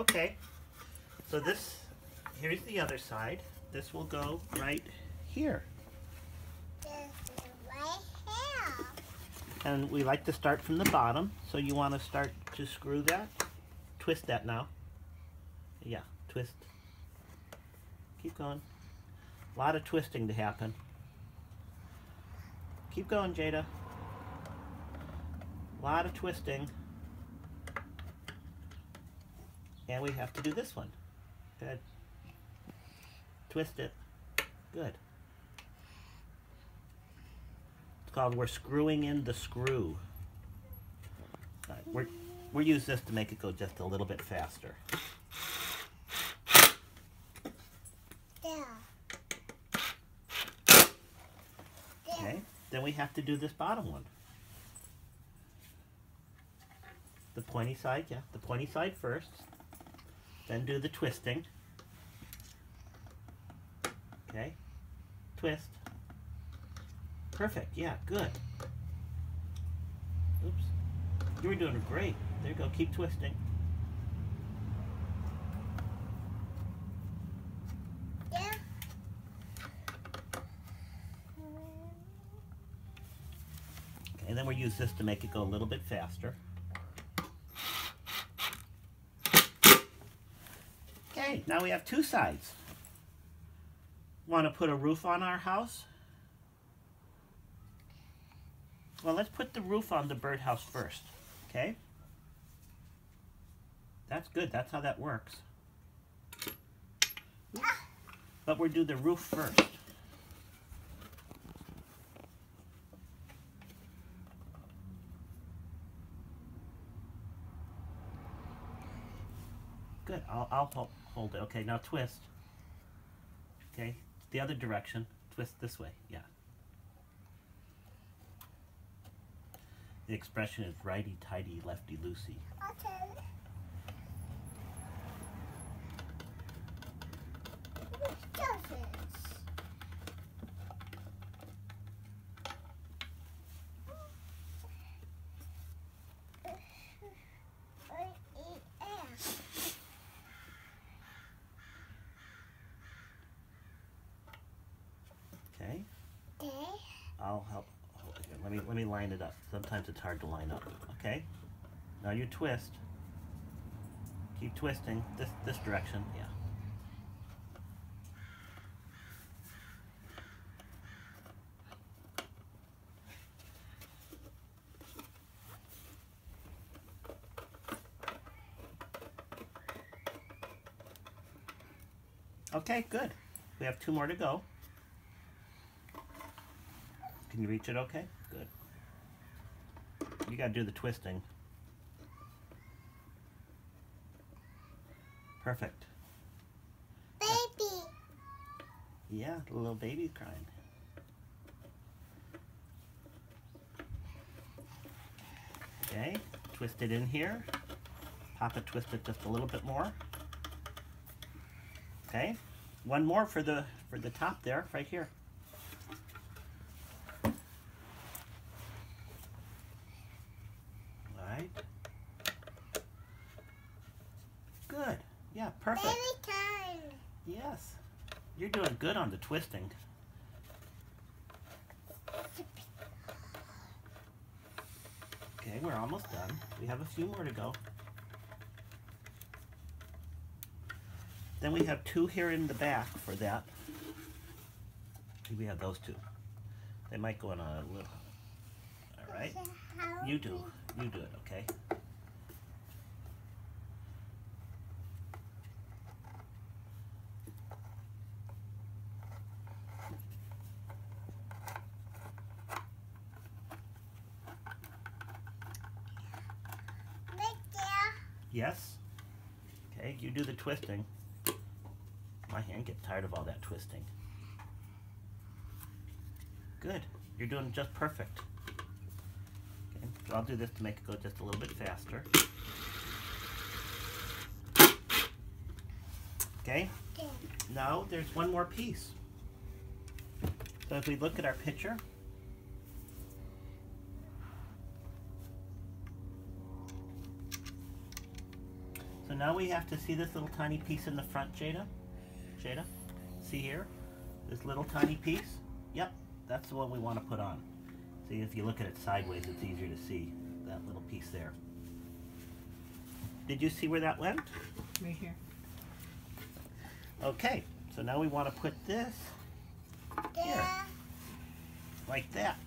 Okay, so here's the other side. This will go right here. Right here. And we like to start from the bottom, so you want to start to screw that. Twist that now. Yeah, twist. Keep going. A lot of twisting to happen. Keep going, Jaeda. A lot of twisting. And we have to do this one. Good. Twist it. Good. It's called we're screwing in the screw. We'll use this to make it go just a little bit faster. There. Okay. Then we have to do this bottom one. The pointy side, yeah. The pointy side first. Then do the twisting. Okay. Twist. Perfect. Yeah, good. Oops. You were doing great. There you go. Keep twisting. Yeah. Okay, and then we'll use this to make it go a little bit faster. Okay, now we have two sides. Want to put a roof on our house? Well, let's put the roof on the birdhouse first, okay? That's good, that's how that works. But we'll do the roof first. Good, I'll hold it. Okay, now twist. Okay, the other direction. Twist this way, yeah. The expression is righty-tighty, lefty-loosey. Okay. Okay. Okay. I'll help. Here, let me line it up. Sometimes it's hard to line up. Okay. Now you twist. Keep twisting this direction. Yeah. Okay, good. We have two more to go. Can you reach it okay? Good. You gotta do the twisting. Perfect. Baby. Yeah, the little baby's crying. Okay, twist it in here. Papa twist it just a little bit more. Okay, one more for the top there, right here. Alright. Good. Yeah, perfect. Baby turn. Yes. You're doing good on the twisting. Okay, we're almost done. We have a few more to go. Then we have two here in the back for that. We have those two. They might go in a little. All right. You do it, okay? Yes. Okay, you do the twisting. My hand gets tired of all that twisting. Good. You're doing just perfect. Okay, so I'll do this to make it go just a little bit faster. Okay? Now there's one more piece. So if we look at our picture, so So now we have to see this little tiny piece in the front, Jaeda? Jaeda? See here? This little tiny piece? Yep, that's the one we want to put on. See, if you look at it sideways, it's easier to see that little piece there. Did you see where that went? Right here. Okay, so now we want to put this here, Yeah. like that.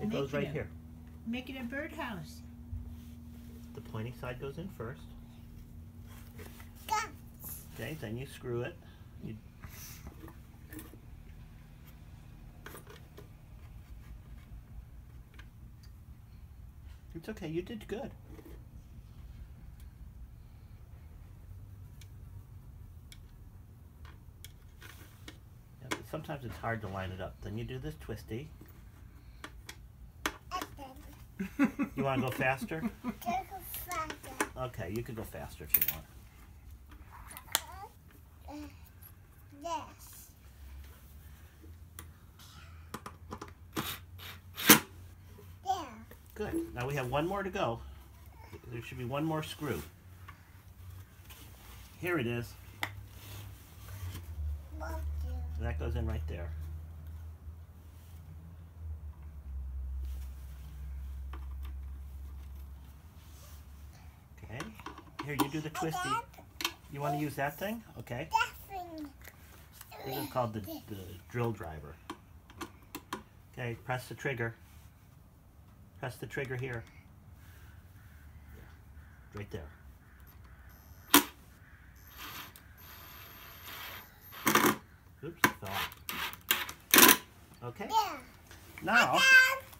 It goes right here. Make it a birdhouse. The pointy side goes in first. Guts. Okay, then you screw it. It's okay, you did good. Yeah, but sometimes it's hard to line it up. Then you do this twisty. You want to go faster? Okay, you could go faster if you want. Yes. There. Good. Now we have one more to go. There should be one more screw. Here it is. Won't you? That goes in right there. Okay. Here, you do the twisty. You want to use that thing? Okay. This is called the drill driver. Okay, press the trigger. Press the trigger here. Right there. Oops, it fell off. Okay. Yeah. Now,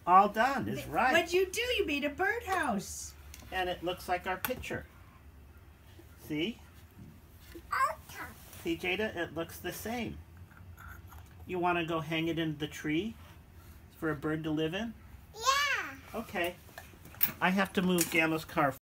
all done is right. What'd you do? You made a birdhouse. And it looks like our picture. See? See, Jaeda, it looks the same. You want to go hang it in the tree for a bird to live in? Yeah. Okay. I have to move Gamma's car